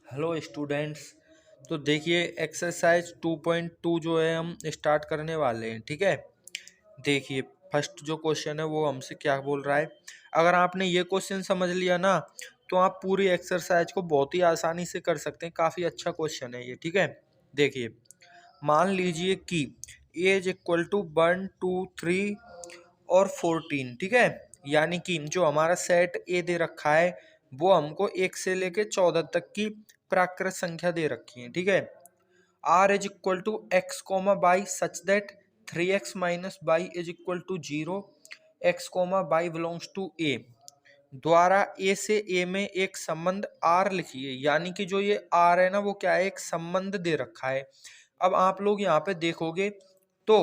Hello students. तो देखिए exercise 2.2 जो है हम स्टार्ट करने वाले हैं। ठीक है, देखिए फर्स्ट जो क्वेश्चन है वो हमसे क्या बोल रहा है। अगर आपने ये क्वेश्चन समझ लिया ना तो आप पूरी एक्सरसाइज को बहुत ही आसानी से कर सकते हैं। काफ़ी अच्छा क्वेश्चन है ये। ठीक है, देखिए मान लीजिए कि एज इक्वल टू 1 2 3 और 14। ठीक है, यानी कि जो हमारा सेट ए दे रखा है वो हमको 1 से लेके 14 तक की प्राकृत संख्या दे रखी है। ठीक है, R is equal to x comma y such that 3x minus y is equal to 0, x comma y belongs to A द्वारा ए से ए में एक संबंध आर लिखिए। यानी कि जो ये आर है ना वो क्या है, एक संबंध दे रखा है। अब आप लोग यहाँ पे देखोगे तो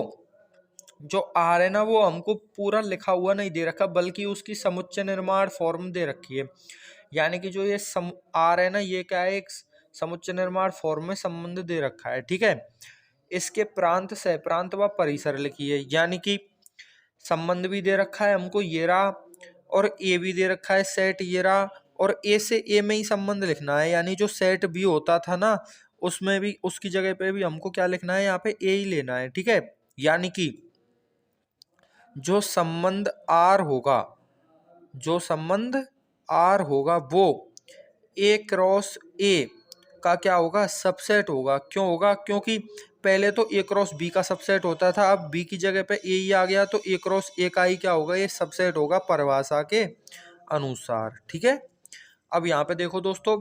जो आर है ना वो हमको पूरा लिखा हुआ नहीं दे रखा, बल्कि उसकी समुच्चय निर्माण फॉर्म दे रखी है। यानी कि जो ये आर है ना ये क्या है, एक समुच्चय निर्माण फॉर्म में संबंध दे रखा है। ठीक है, इसके प्रांत सह प्रांत व परिसर लिखिए। यानी कि संबंध भी दे रखा है हमको ये रहा, और ए भी दे रखा है सेट ये रहा, और ए से ए में ही संबंध लिखना है। यानी जो सेट बी होता था ना उसमें भी उसकी जगह पे भी हमको क्या लिखना है, यहाँ पे ए ही लेना है। ठीक है, यानी कि जो संबंध आर होगा, जो संबंध आर होगा वो ए क्रॉस ए का क्या होगा, सबसेट होगा। क्यों होगा, क्योंकि पहले तो ए क्रॉस बी का सबसेट होता था, अब बी की जगह पे ए ही आ गया तो ए क्रॉस ए का ही क्या होगा, ये सबसेट होगा परिभाषा के अनुसार। ठीक है, अब यहाँ पे देखो दोस्तों,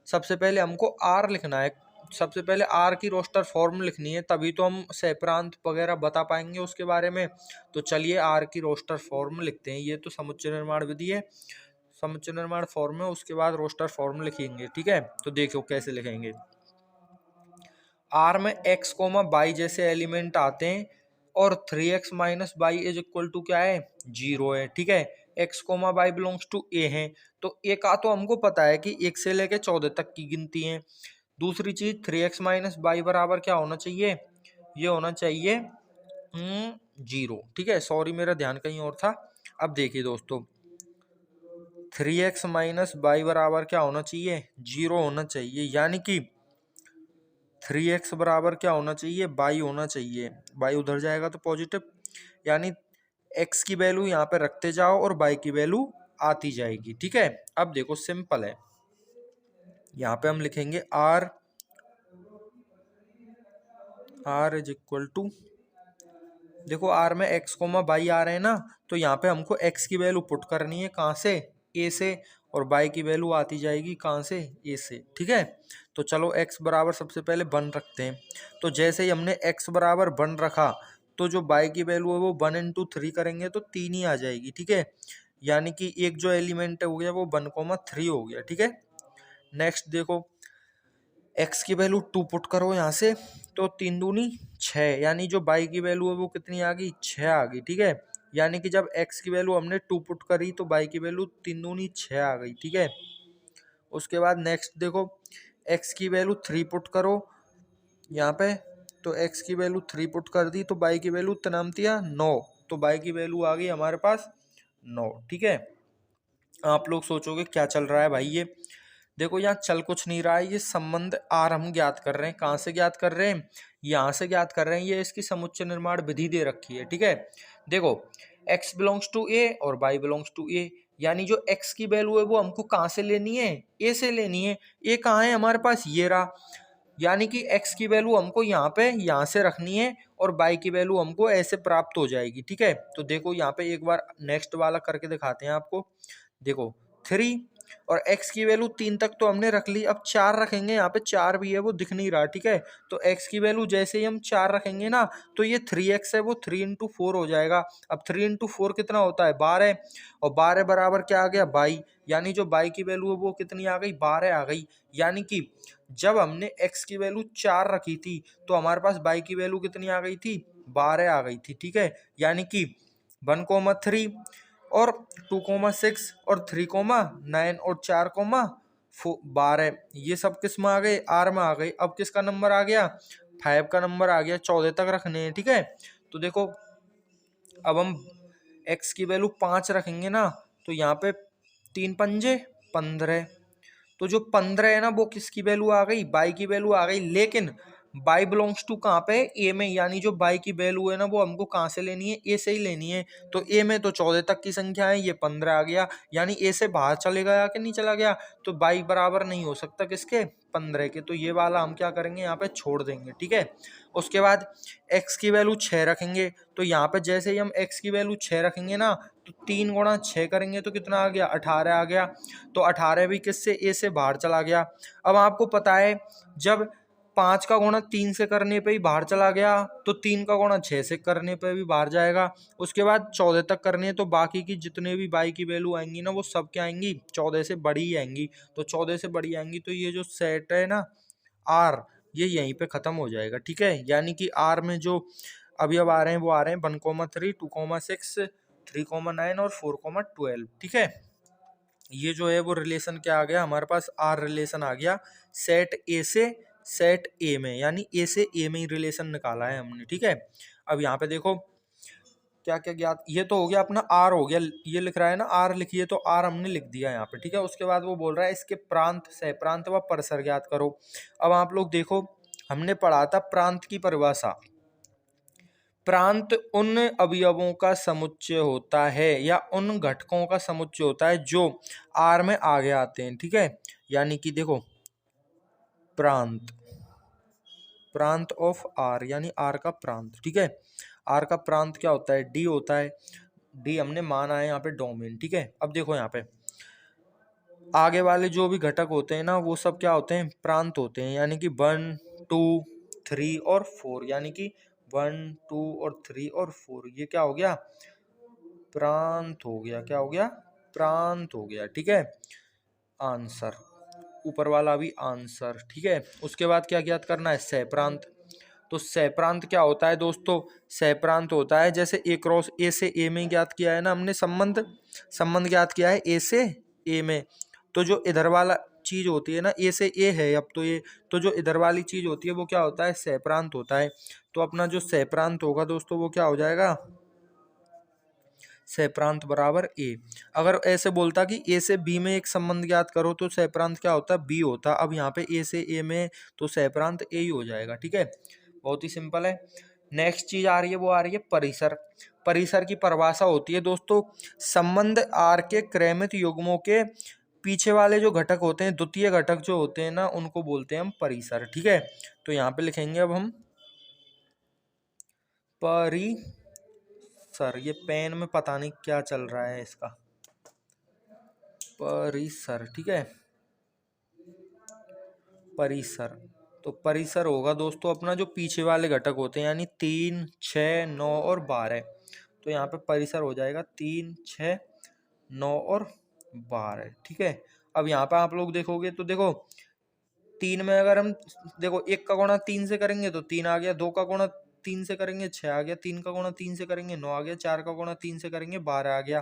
सबसे पहले हमको आर लिखना है। सबसे पहले आर की रोस्टर फॉर्म लिखनी है, तभी तो हम सहप्रांत वगैरह बता पाएंगे उसके बारे में। तो चलिए आर की रोस्टर फॉर्म लिखते हैं। ये तो समुच्चय निर्माण विधि है, समुच्चय निर्माण फॉर्म है, उसके बाद रोस्टर फॉर्म लिखेंगे। ठीक है, तो देखो कैसे लिखेंगे। आर में एक्स कोमा बाई जैसे एलिमेंट आते हैं और 3x minus y is equal to क्या है, 0 है। ठीक है, x comma y belongs to A है, तो ए का तो हमको पता है कि 1 से लेके 14 तक की गिनती है। दूसरी चीज 3x माइनस बाई बराबर क्या होना चाहिए, ये होना चाहिए 0। ठीक है, सॉरी मेरा ध्यान कहीं और था। अब देखिए दोस्तों, 3x माइनस बाई बराबर क्या होना चाहिए, 0 होना चाहिए। यानी कि 3x बराबर क्या होना चाहिए, बाई होना चाहिए। बाई उधर जाएगा तो पॉजिटिव, यानी x की वैल्यू यहाँ पे रखते जाओ और बाई की वैल्यू आती जाएगी। ठीक है, अब देखो सिंपल है, यहाँ पे हम लिखेंगे r इज इक्वल टू, देखो r में x कोमा बाई आ रहे हैं ना, तो यहाँ पे हमको x की वैल्यू पुट करनी है, कहाँ से, a से, और बाई की वैल्यू आती जाएगी कहाँ से, a से। ठीक है, तो चलो x बराबर सबसे पहले 1 रखते हैं। तो जैसे ही हमने x बराबर 1 रखा तो जो बाई की वैल्यू है वो 1 इंटू 3 करेंगे तो 3 ही आ जाएगी। ठीक है, यानी कि एक जो एलिमेंट है हो गया वो 1,3 हो गया। ठीक है, नेक्स्ट देखो, x की वैल्यू 2 पुट करो यहाँ से, तो 3 दूनी 6, यानी जो बाई की वैल्यू है वो कितनी आ गई, 6 आ गई। ठीक है, यानी कि जब x की वैल्यू हमने 2 पुट करी तो बाई की वैल्यू 3 दूनी 6 आ गई। ठीक है, उसके बाद नेक्स्ट देखो, x की वैल्यू 3 पुट करो यहाँ पे, तो x की वैल्यू 3 पुट कर दी तो बाई की वैल्यू तनामतिया 9, तो बाई की वैल्यू आ गई हमारे पास 9। ठीक है, आप लोग सोचोगे क्या चल रहा है भाई, ये देखो यहाँ चल कुछ नहीं रहा है, ये संबंध आर हम ज्ञात कर रहे हैं। कहाँ से ज्ञात कर रहे हैं, यहाँ से ज्ञात कर रहे हैं। ये इसकी समुच्चय निर्माण विधि दे रखी है। ठीक है, देखो x बिलोंग्स टू ए और y बिलोंग्स टू ए, यानी जो x की वैल्यू है वो हमको कहाँ से लेनी है, a से लेनी है। a कहाँ है हमारे पास, ये रहा, यानी कि x की वैल्यू हमको यहाँ पे यहाँ से रखनी है और y की वैल्यू हमको ऐसे प्राप्त हो जाएगी। ठीक है, तो देखो यहाँ पे एक बार नेक्स्ट वाला करके दिखाते हैं आपको। देखो 3 और x की वैल्यू 3 तक तो हमने रख ली, अब 4 रखेंगे, यहाँ पे 4 भी है वो दिख नहीं रहा। ठीक है, तो x की वैल्यू जैसे ही हम 4 रखेंगे ना तो ये 3x है वो 3 इंटू 4 हो जाएगा। अब 3 इंटू 4 कितना होता है, 12, और 12 बराबर क्या आ गया, 22, यानी जो बाई की वैल्यू है वो कितनी आ गई, 12 आ गई। यानी कि जब हमने x की वैल्यू 4 रखी थी तो हमारे पास बाई की वैल्यू कितनी आ गई थी, 12 आ गई थी। ठीक है, यानी कि 1,3 और 2,6 और 3,9 और 4,12, ये सब किस में आ गए, आर में आ गए। अब किसका नंबर आ गया, 5 का नंबर आ गया, 14 तक रखने हैं। ठीक है, तो देखो अब हम x की वैल्यू 5 रखेंगे ना, तो यहाँ पे 3 पंजे 15, तो जो 15 है ना वो किसकी वैल्यू आ गई, बाई की वैल्यू आ गई, लेकिन बाई बिलोंग्स टू कहाँ पे, ए में, यानी जो बाई की वैल्यू है ना वो हमको कहाँ से लेनी है, ए से ही लेनी है। तो ए में तो 14 तक की संख्या है, ये 15 आ गया, यानी ए से बाहर चले गया कि नहीं चला गया, तो बाई बराबर नहीं हो सकता किसके, 15 के, तो ये वाला हम क्या करेंगे यहाँ पे छोड़ देंगे, ठीक है। उसके बाद x की वैल्यू 6 रखेंगे, तो यहाँ पे जैसे ही हम x की वैल्यू 6 रखेंगे ना, तो 3 गुणा 6 करेंगे तो कितना आ गया, 18 आ गया। तो 18 भी किससे, a से बाहर चला गया। अब आपको पता है जब 5 का गुणा 3 से करने पे ही बाहर चला गया, तो 3 का गुणा 6 से करने पे भी बाहर जाएगा। उसके बाद 14 तक करनी है, तो बाकी की जितने भी बाई की वैल्यू आएंगी ना वो सब क्या आएंगी, 14 से बड़ी ही आएंगी। तो 14 से बड़ी आएंगी, तो ये जो सेट है ना आर, ये यहीं पे खत्म हो जाएगा, ठीक है। यानी कि आर में जो अवयव आ रहे हैं वो आ रहे हैं 1,3, 2,6, 3,9 और 4,12, ठीक है। ये जो है वो रिलेशन क्या आ गया हमारे पास, आर रिलेशन आ गया सेट ए से सेट ए में, यानी ए से ए में ही रिलेशन निकाला है हमने, ठीक है। अब यहाँ पे देखो क्या क्या ज्ञात, ये तो हो गया अपना आर हो गया, ये लिख रहा है ना आर लिखिए, तो आर हमने लिख दिया यहाँ पे, ठीक है। उसके बाद वो बोल रहा है इसके प्रांत, सह प्रांत व परिसर ज्ञात करो। अब आप लोग देखो, हमने पढ़ा था प्रांत की परिभाषा, प्रांत उन अवयवों का समुच्चय होता है या उन घटकों का समुच्चय होता है जो आर में आगे आते हैं, ठीक है। यानी कि देखो प्रांत, प्रांत ऑफ आर, यानी आर का प्रांत, ठीक है। आर का प्रांत क्या होता है, डी होता है, डी हमने माना है यहाँ पे डोमेन, ठीक है। अब देखो यहाँ पे आगे वाले जो भी घटक होते हैं ना वो सब क्या होते हैं, प्रांत होते हैं, यानी कि 1, 2, 3 और 4, यानी कि 1, 2 और 3 और 4, ये क्या हो गया, प्रांत हो गया, क्या हो गया, प्रांत हो गया, ठीक है। आंसर ऊपर वाला भी आंसर, ठीक है। उसके बाद क्या ज्ञात करना है, सह प्रांत। तो सह प्रांत क्या होता है दोस्तों, सह प्रांत होता है जैसे ए क्रॉस ए से ए में ज्ञात किया है ना हमने, संबंध संबंध ज्ञात किया है ए से ए में, तो जो इधर वाला चीज होती है ना, ए से ए है अब तो ये, तो जो इधर वाली चीज होती है वो क्या होता है, सह प्रांत होता है। तो अपना जो सह प्रांत होगा दोस्तों वो क्या हो जाएगा, सह प्रांत बराबर ए। अगर ऐसे बोलता कि ए से बी में एक संबंध ज्ञात करो तो सह प्रांत क्या होता है, बी होता। अब यहाँ पे ए से ए में तो सह प्रांत ए ही हो जाएगा, ठीक है। बहुत ही सिंपल है। नेक्स्ट चीज आ रही है वो आ रही है परिसर। परिसर की परिभाषा होती है दोस्तों, संबंध आर के क्रमित युग्मों के पीछे वाले जो घटक होते हैं, द्वितीय घटक जो होते हैं ना उनको बोलते हैं हम परिसर, ठीक है। तो यहाँ पे लिखेंगे अब हम परिसर, ये पेन में पता नहीं क्या चल रहा है इसका, परिसर, ठीक है। परिसर, तो परिसर होगा दोस्तों अपना जो पीछे वाले घटक होते हैं, यानी 3, 6, 9 और 12। तो यहाँ पे परिसर हो जाएगा 3, 6, 9 और 12, ठीक है। अब यहाँ पे आप लोग देखोगे तो देखो 3 में अगर हम देखो 1 का गुणा 3 से करेंगे तो 3 आ गया, 2 का गुणा 3 से करेंगे 6 आ गया, 3 का गुणा 3 से करेंगे 9 आ गया, 4 का गुणा 3 से करेंगे 12 आ गया,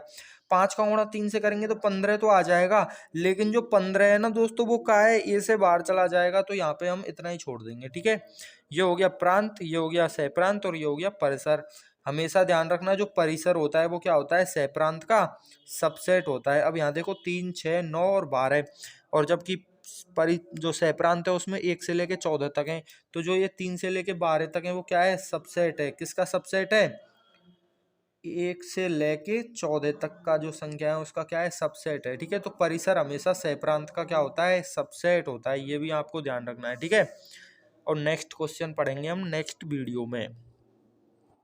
5 का गुणा 3 से करेंगे तो 15 तो आ जाएगा। लेकिन जो 15 है ना दोस्तों वो क्या है, ए से बाहर चला जाएगा, तो यहाँ पे हम इतना ही छोड़ देंगे, ठीक है। ये हो गया प्रांत, ये हो गया सह प्रांत और ये हो गया परिसर। हमेशा ध्यान रखना जो परिसर होता है वो क्या होता है, सह प्रांत का सबसेट होता है। अब यहाँ देखो 3, 6, 9 और 12, और जबकि जो सह प्रांत है उसमें 1 से लेके 14 तक है, तो जो ये 3 से लेके 12 तक है वो क्या है, सबसेट है। किसका सबसेट है, 1 से लेके 14 तक का जो संख्या है उसका क्या है, सबसेट है, ठीक है। तो परिसर हमेशा सह प्रांत का क्या होता है, सबसेट होता है, ये भी आपको ध्यान रखना है, ठीक है। और नेक्स्ट क्वेश्चन पढ़ेंगे हम नेक्स्ट वीडियो में।